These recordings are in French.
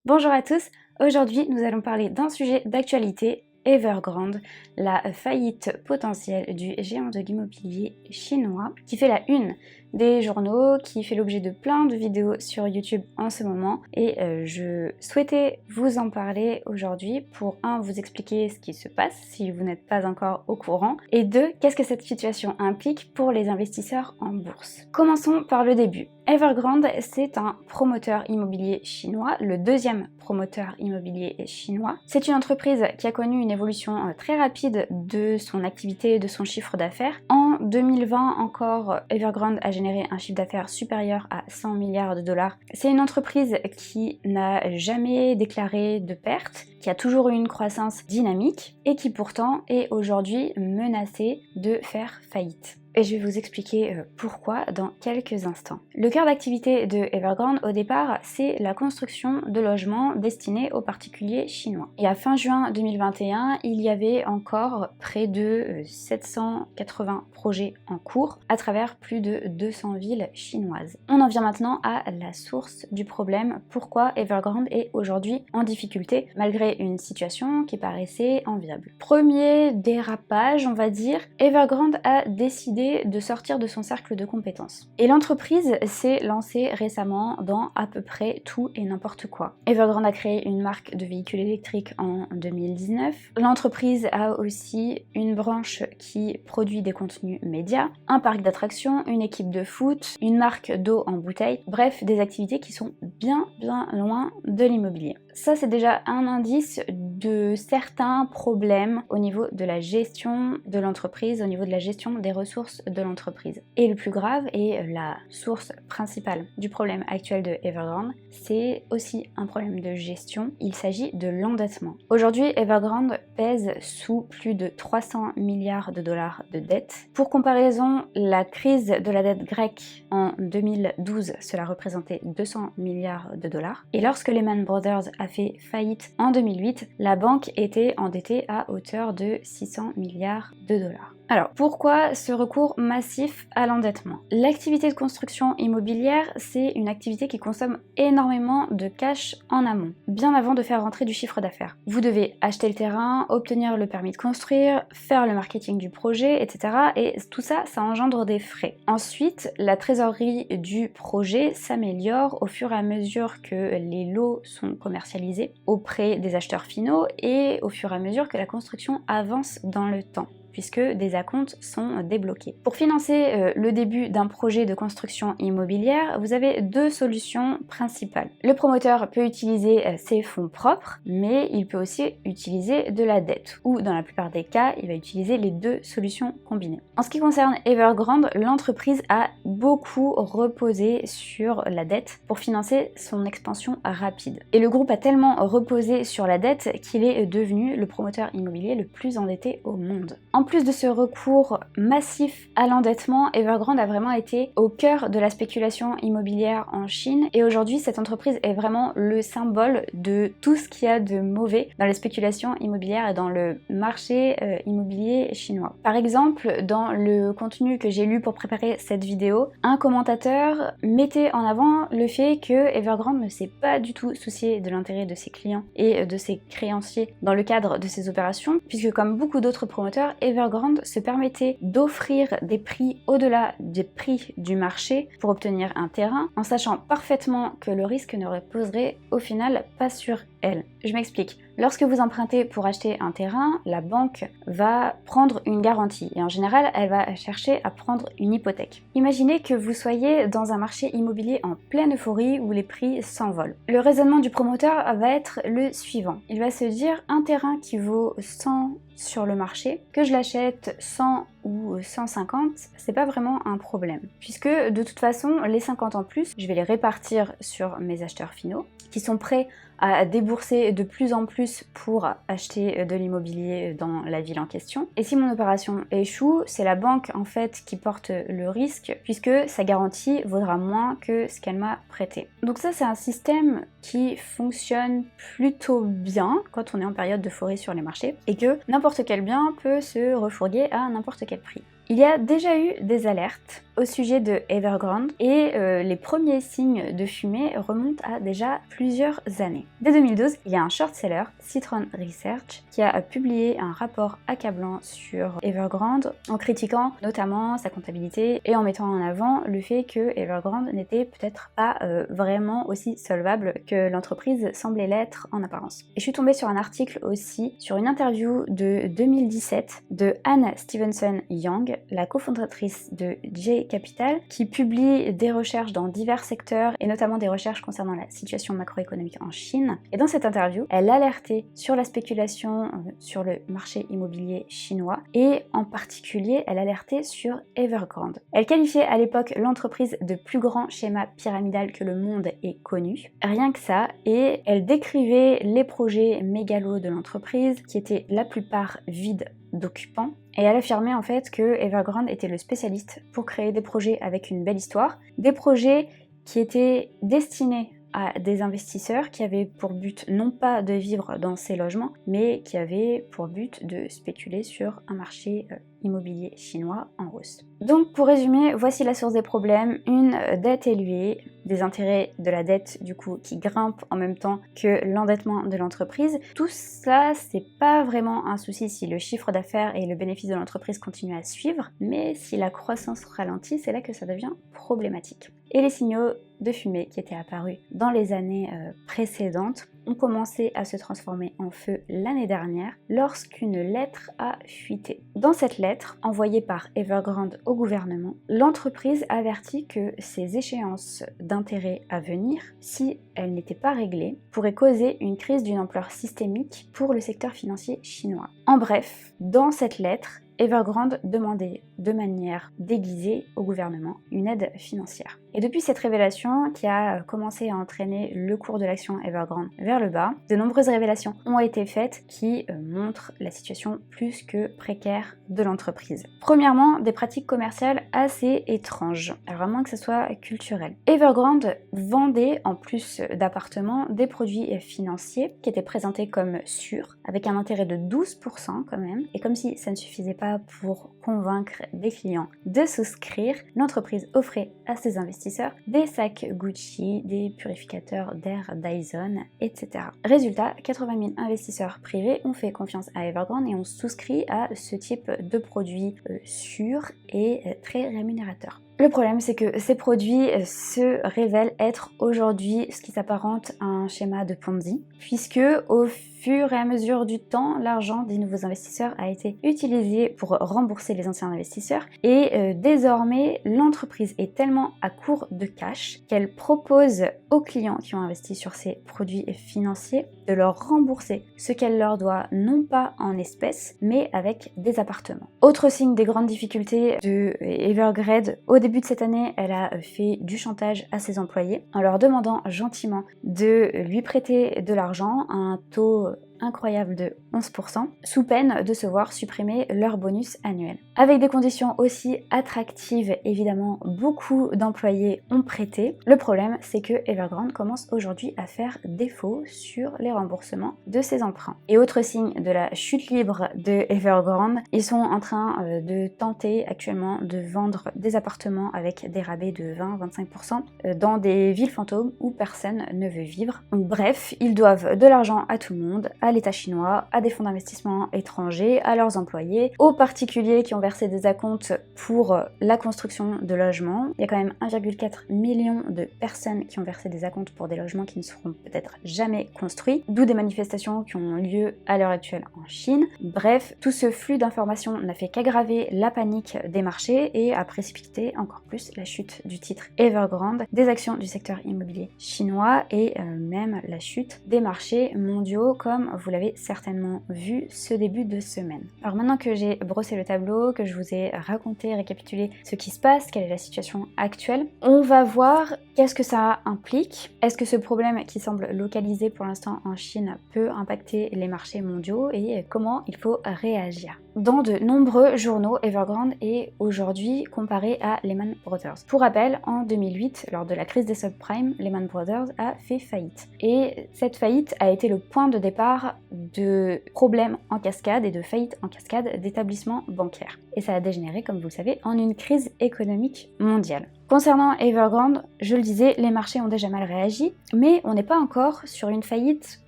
Bonjour à tous, aujourd'hui nous allons parler d'un sujet d'actualité, Evergrande, la faillite potentielle du géant de l'immobilier chinois qui fait la une des journaux, qui fait l'objet de plein de vidéos sur YouTube en ce moment et je souhaitais vous en parler aujourd'hui pour vous expliquer ce qui se passe si vous n'êtes pas encore au courant et deux, qu'est-ce que cette situation implique pour les investisseurs en bourse. Commençons par le début. Evergrande, c'est un promoteur immobilier chinois, le deuxième promoteur immobilier chinois. C'est une entreprise qui a connu une évolution très rapide de son activité et de son chiffre d'affaires. En 2020 encore, Evergrande a généré un chiffre d'affaires supérieur à 100 milliards de dollars. C'est une entreprise qui n'a jamais déclaré de perte, qui a toujours eu une croissance dynamique et qui pourtant est aujourd'hui menacée de faire faillite. Et je vais vous expliquer pourquoi dans quelques instants. Le cœur d'activité de Evergrande au départ, c'est la construction de logements destinés aux particuliers chinois. Et à fin juin 2021, il y avait encore près de 780 projets en cours à travers plus de 200 villes chinoises. On en vient maintenant à la source du problème, pourquoi Evergrande est aujourd'hui en difficulté malgré une situation qui paraissait enviable. Premier dérapage, on va dire, Evergrande a décidé de sortir de son cercle de compétences. Et l'entreprise s'est lancée récemment dans à peu près tout et n'importe quoi. Evergrande a créé une marque de véhicules électriques en 2019. L'entreprise a aussi une branche qui produit des contenus médias, un parc d'attractions, une équipe de foot, une marque d'eau en bouteille, bref, des activités qui sont bien loin de l'immobilier. Ça, c'est déjà un indice de certains problèmes au niveau de la gestion de l'entreprise, au niveau de la gestion des ressources de l'entreprise. Et le plus grave, et la source principale du problème actuel de Evergrande, c'est aussi un problème de gestion. Il s'agit de l'endettement. Aujourd'hui, Evergrande pèse sous plus de 300 milliards de dollars de dette. Pour comparaison, la crise de la dette grecque en 2012, cela représentait 200 milliards de dollars. Et lorsque Lehman Brothers a fait faillite en 2008, la banque était endettée à hauteur de 600 milliards de dollars. Alors, pourquoi ce recours massif à l'endettement? L'activité de construction immobilière, c'est une activité qui consomme énormément de cash en amont, bien avant de faire rentrer du chiffre d'affaires. Vous devez acheter le terrain, obtenir le permis de construire, faire le marketing du projet, etc. Et tout ça, ça engendre des frais. Ensuite, la trésorerie du projet s'améliore au fur et à mesure que les lots sont commercialisés auprès des acheteurs finaux et au fur et à mesure que la construction avance dans le temps, puisque des acomptes sont débloqués. Pour financer le début d'un projet de construction immobilière, vous avez deux solutions principales. Le promoteur peut utiliser ses fonds propres, mais il peut aussi utiliser de la dette, ou dans la plupart des cas, il va utiliser les deux solutions combinées. En ce qui concerne Evergrande, l'entreprise a beaucoup reposé sur la dette pour financer son expansion rapide. Et le groupe a tellement reposé sur la dette qu'il est devenu le promoteur immobilier le plus endetté au monde. En plus de ce recours massif à l'endettement, Evergrande a vraiment été au cœur de la spéculation immobilière en Chine et aujourd'hui cette entreprise est vraiment le symbole de tout ce qu'il y a de mauvais dans les spéculations immobilières et dans le marché immobilier chinois. Par exemple, dans le contenu que j'ai lu pour préparer cette vidéo, un commentateur mettait en avant le fait que Evergrande ne s'est pas du tout soucié de l'intérêt de ses clients et de ses créanciers dans le cadre de ses opérations, puisque comme beaucoup d'autres promoteurs, Evergrande se permettait d'offrir des prix au-delà des prix du marché pour obtenir un terrain, en sachant parfaitement que le risque ne reposerait au final pas sur elle. Je m'explique. Lorsque vous empruntez pour acheter un terrain, la banque va prendre une garantie et en général, elle va chercher à prendre une hypothèque. Imaginez que vous soyez dans un marché immobilier en pleine euphorie où les prix s'envolent. Le raisonnement du promoteur va être le suivant. Il va se dire un terrain qui vaut 100 sur le marché, que je l'achète 100 ou 150, c'est pas vraiment un problème. Puisque de toute façon, les 50 en plus, je vais les répartir sur mes acheteurs finaux qui sont prêts à débourser de plus en plus pour acheter de l'immobilier dans la ville en question. Et si mon opération échoue, c'est la banque en fait qui porte le risque puisque sa garantie vaudra moins que ce qu'elle m'a prêté. Donc ça c'est un système qui fonctionne plutôt bien quand on est en période d'euphorie sur les marchés et que n'importe quel bien peut se refourguer à n'importe quel prix. Il y a déjà eu des alertes au sujet de Evergrande et les premiers signes de fumée remontent à déjà plusieurs années. Dès 2012, il y a un short-seller, Citron Research, qui a publié un rapport accablant sur Evergrande en critiquant notamment sa comptabilité et en mettant en avant le fait que Evergrande n'était peut-être pas vraiment aussi solvable que l'entreprise semblait l'être en apparence. Et je suis tombée sur un article aussi sur une interview de 2017 de Anne Stevenson Young, la cofondatrice de J Capital, qui publie des recherches dans divers secteurs et notamment des recherches concernant la situation macroéconomique en Chine. Et dans cette interview, elle alertait sur la spéculation sur le marché immobilier chinois et en particulier, elle alertait sur Evergrande. Elle qualifiait à l'époque l'entreprise de plus grand schéma pyramidal que le monde ait connu. Rien que ça, et elle décrivait les projets mégalos de l'entreprise qui étaient la plupart vides d'occupants. Et elle affirmait en fait que Evergrande était le spécialiste pour créer des projets avec une belle histoire, des projets qui étaient destinés à des investisseurs qui avaient pour but non pas de vivre dans ces logements, mais qui avaient pour but de spéculer sur un marché immobilier chinois en hausse. Donc pour résumer, voici la source des problèmes, une dette élevée, des intérêts de la dette du coup qui grimpent en même temps que l'endettement de l'entreprise. Tout ça, c'est pas vraiment un souci si le chiffre d'affaires et le bénéfice de l'entreprise continuent à suivre, mais si la croissance ralentit, c'est là que ça devient problématique. Et les signaux de fumée qui étaient apparus dans les années précédentes ont commencé à se transformer en feu l'année dernière lorsqu'une lettre a fuité. Dans cette lettre, envoyée par Evergrande au gouvernement, l'entreprise avertit que ces échéances d'intérêt à venir, si elles n'étaient pas réglées, pourraient causer une crise d'une ampleur systémique pour le secteur financier chinois. En bref, dans cette lettre, Evergrande demandait de manière déguisée au gouvernement une aide financière. Et depuis cette révélation qui a commencé à entraîner le cours de l'action Evergrande vers le bas, de nombreuses révélations ont été faites qui montrent la situation plus que précaire de l'entreprise. Premièrement, des pratiques commerciales assez étranges, alors à moins que ce soit culturel. Evergrande vendait, en plus d'appartements, des produits financiers qui étaient présentés comme sûrs, avec un intérêt de 12% quand même, et comme si ça ne suffisait pas pour convaincre des clients de souscrire, l'entreprise offrait à ses investisseurs des sacs Gucci, des purificateurs d'air Dyson, etc. Résultat, 80 000 investisseurs privés ont fait confiance à Evergrande et ont souscrit à ce type de produits sûrs et très rémunérateurs. Le problème, c'est que ces produits se révèlent être aujourd'hui ce qui s'apparente à un schéma de Ponzi, puisque au fur et à mesure du temps, l'argent des nouveaux investisseurs a été utilisé pour rembourser les anciens investisseurs et désormais, l'entreprise est tellement à court de cash qu'elle propose aux clients qui ont investi sur ces produits financiers de leur rembourser ce qu'elle leur doit non pas en espèces, mais avec des appartements. Autre signe des grandes difficultés de Evergrande, au début de cette année, elle a fait du chantage à ses employés en leur demandant gentiment de lui prêter de l'argent à un taux incroyable de 11%, sous peine de se voir supprimer leur bonus annuel. Avec des conditions aussi attractives, évidemment, beaucoup d'employés ont prêté. Le problème, c'est que Evergrande commence aujourd'hui à faire défaut sur les remboursements de ses emprunts. Et autre signe de la chute libre de Evergrande, ils sont en train de tenter actuellement de vendre des appartements avec des rabais de 20-25% dans des villes fantômes où personne ne veut vivre. Donc, bref, ils doivent de l'argent à tout le monde, à l'État chinois, à des fonds d'investissement étrangers, à leurs employés, aux particuliers qui ont versé des acomptes pour la construction de logements. Il y a quand même 1,4 million de personnes qui ont versé des acomptes pour des logements qui ne seront peut-être jamais construits, d'où des manifestations qui ont lieu à l'heure actuelle en Chine. Bref, tout ce flux d'informations n'a fait qu'aggraver la panique des marchés et a précipité encore plus la chute du titre Evergrande, des actions du secteur immobilier chinois et même la chute des marchés mondiaux comme vous l'avez certainement vu ce début de semaine. Alors maintenant que j'ai brossé le tableau, que je vous ai raconté, récapitulé ce qui se passe, quelle est la situation actuelle, on va voir qu'est-ce que ça implique. Est-ce que ce problème qui semble localisé pour l'instant en Chine peut impacter les marchés mondiaux et comment il faut réagir. Dans de nombreux journaux, Evergrande est aujourd'hui comparé à Lehman Brothers. Pour rappel, en 2008, lors de la crise des subprimes, Lehman Brothers a fait faillite. Et cette faillite a été le point de départ de problèmes en cascade et de faillites en cascade d'établissements bancaires. Et ça a dégénéré, comme vous le savez, en une crise économique mondiale. Concernant Evergrande, je le disais, les marchés ont déjà mal réagi, mais on n'est pas encore sur une faillite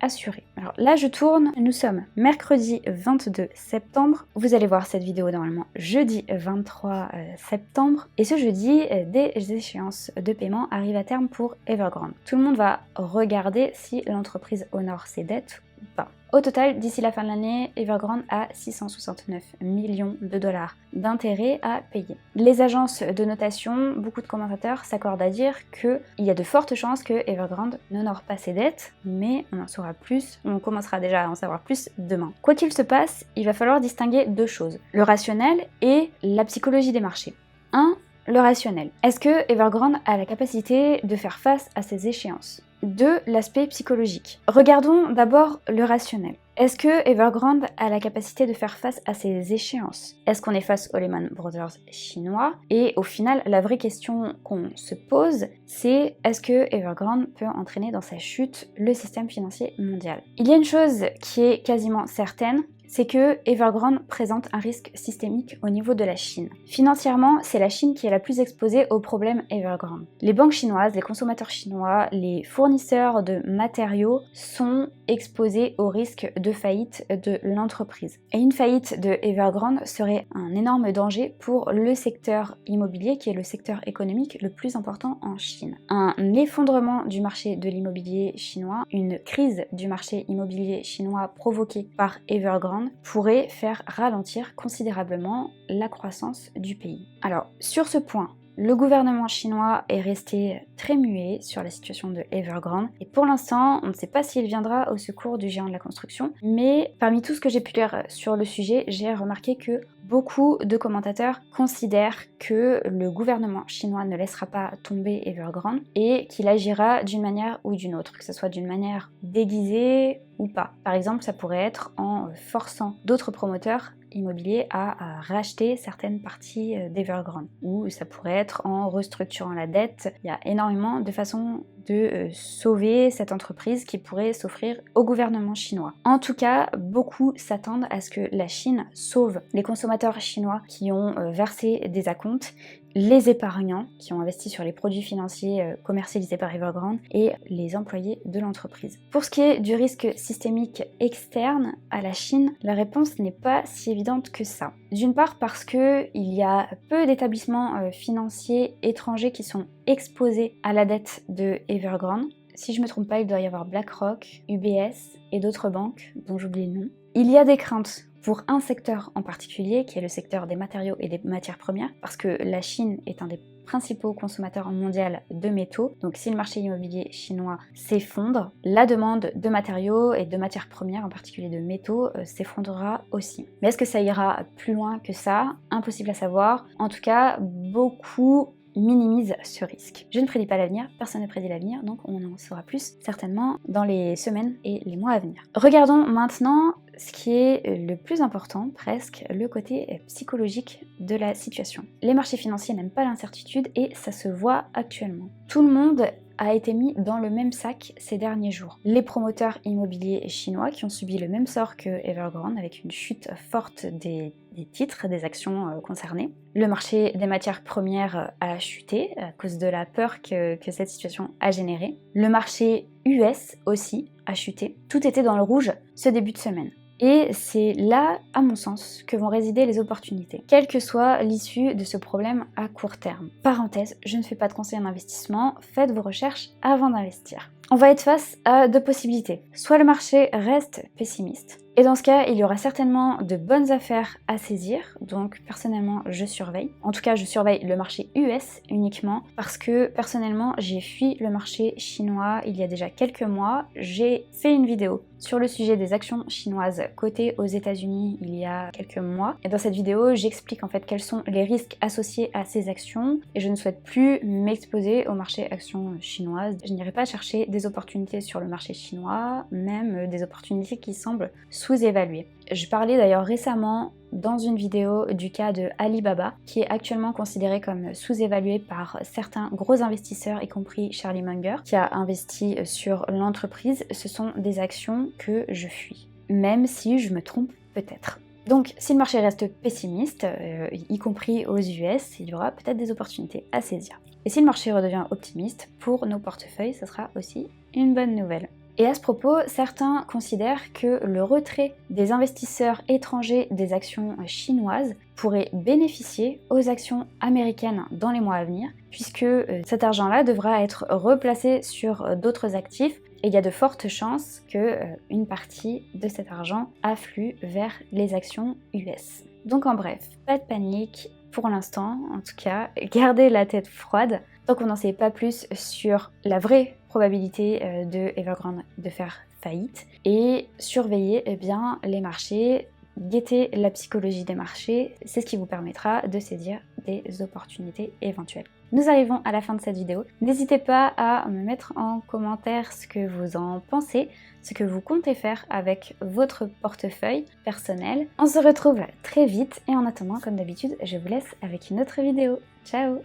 assurée. Alors là, je tourne, nous sommes mercredi 22 septembre. Vous allez voir cette vidéo normalement jeudi 23 septembre. Et ce jeudi, des échéances de paiement arrivent à terme pour Evergrande. Tout le monde va regarder si l'entreprise honore ses dettes ou pas. Au total, d'ici la fin de l'année, Evergrande a 669 millions de dollars d'intérêts à payer. Les agences de notation, beaucoup de commentateurs s'accordent à dire qu'il y a de fortes chances que Evergrande n'honore pas ses dettes, mais on en saura plus, on commencera déjà à en savoir plus demain. Quoi qu'il se passe, il va falloir distinguer deux choses, le rationnel et la psychologie des marchés. Le rationnel. Est-ce que Evergrande a la capacité de faire face à ces échéances ? 2. L'aspect psychologique. Regardons d'abord le rationnel. Est-ce que Evergrande a la capacité de faire face à ces échéances? Est-ce qu'on est face aux Lehman Brothers chinois? Et au final, la vraie question qu'on se pose, c'est est-ce que Evergrande peut entraîner dans sa chute le système financier mondial? Il y a une chose qui est quasiment certaine, c'est que Evergrande présente un risque systémique au niveau de la Chine. Financièrement, c'est la Chine qui est la plus exposée aux problèmes Evergrande. Les banques chinoises, les consommateurs chinois, les fournisseurs de matériaux sont exposés au risque de faillite de l'entreprise. Et une faillite de Evergrande serait un énorme danger pour le secteur immobilier, qui est le secteur économique le plus important en Chine. Un effondrement du marché de l'immobilier chinois, une crise du marché immobilier chinois provoquée par Evergrande, pourrait faire ralentir considérablement la croissance du pays. Alors, sur ce point, le gouvernement chinois est resté très muet sur la situation de Evergrande et pour l'instant, on ne sait pas s'il viendra au secours du géant de la construction, mais parmi tout ce que j'ai pu lire sur le sujet, j'ai remarqué que beaucoup de commentateurs considèrent que le gouvernement chinois ne laissera pas tomber Evergrande et qu'il agira d'une manière ou d'une autre, que ce soit d'une manière déguisée ou pas. Par exemple, ça pourrait être en forçant d'autres promoteurs immobiliers à racheter certaines parties d'Evergrande, ou ça pourrait être en restructurant la dette. Il y a énormément de façons de sauver cette entreprise qui pourrait s'offrir au gouvernement chinois. En tout cas, beaucoup s'attendent à ce que la Chine sauve les consommateurs chinois qui ont versé des acomptes, les épargnants qui ont investi sur les produits financiers commercialisés par Evergrande et les employés de l'entreprise. Pour ce qui est du risque systémique externe à la Chine, la réponse n'est pas si évidente que ça. D'une part parce qu'il y a peu d'établissements financiers étrangers qui sont exposés à la dette de Evergrande. Si je ne me trompe pas, il doit y avoir BlackRock, UBS et d'autres banques dont j'oublie le nom. Il y a des craintes pour un secteur en particulier, qui est le secteur des matériaux et des matières premières, parce que la Chine est un des principaux consommateurs mondiaux de métaux. Donc si le marché immobilier chinois s'effondre, la demande de matériaux et de matières premières, en particulier de métaux, s'effondrera aussi. Mais est-ce que ça ira plus loin que ça? Impossible à savoir. En tout cas, beaucoup minimise ce risque. Je ne prédis pas l'avenir, personne ne prédit l'avenir, donc on en saura plus certainement dans les semaines et les mois à venir. Regardons maintenant ce qui est le plus important, presque, le côté psychologique de la situation. Les marchés financiers n'aiment pas l'incertitude et ça se voit actuellement. Tout le monde a été mis dans le même sac ces derniers jours. Les promoteurs immobiliers chinois qui ont subi le même sort que Evergrande avec une chute forte des titres, des actions concernées. Le marché des matières premières a chuté à cause de la peur que cette situation a généré. Le marché US aussi a chuté. Tout était dans le rouge ce début de semaine. Et c'est là, à mon sens, que vont résider les opportunités, quelle que soit l'issue de ce problème à court terme. Parenthèse, je ne fais pas de conseil en investissement, faites vos recherches avant d'investir. On va être face à deux possibilités. Soit le marché reste pessimiste, et dans ce cas, il y aura certainement de bonnes affaires à saisir, donc personnellement, je surveille. En tout cas, je surveille le marché US uniquement, parce que personnellement, j'ai fui le marché chinois il y a déjà quelques mois. J'ai fait une vidéo sur le sujet des actions chinoises cotées aux États-Unis il y a quelques mois. Et dans cette vidéo, j'explique en fait quels sont les risques associés à ces actions, et je ne souhaite plus m'exposer au marché actions chinoises. Je n'irai pas chercher des opportunités sur le marché chinois, même des opportunités qui semblent sous-évaluées. Je parlais d'ailleurs récemment dans une vidéo du cas de Alibaba, qui est actuellement considéré comme sous-évalué par certains gros investisseurs, y compris Charlie Munger, qui a investi sur l'entreprise. Ce sont des actions que je fuis. même si je me trompe peut-être. Donc si le marché reste pessimiste, y compris aux US, il y aura peut-être des opportunités à saisir. Et si le marché redevient optimiste, pour nos portefeuilles, ce sera aussi une bonne nouvelle. Et à ce propos, certains considèrent que le retrait des investisseurs étrangers des actions chinoises pourrait bénéficier aux actions américaines dans les mois à venir, puisque cet argent-là devra être replacé sur d'autres actifs, et il y a de fortes chances qu'une partie de cet argent afflue vers les actions US. Donc en bref, pas de panique pour l'instant, en tout cas, gardez la tête froide. Tant qu'on n'en sait pas plus sur la vraie probabilité de Evergrande de faire faillite, et surveiller bien les marchés, guetter la psychologie des marchés, c'est ce qui vous permettra de saisir des opportunités éventuelles. Nous arrivons à la fin de cette vidéo. N'hésitez pas à me mettre en commentaire ce que vous en pensez, ce que vous comptez faire avec votre portefeuille personnel. On se retrouve très vite et en attendant, comme d'habitude, je vous laisse avec une autre vidéo. Ciao!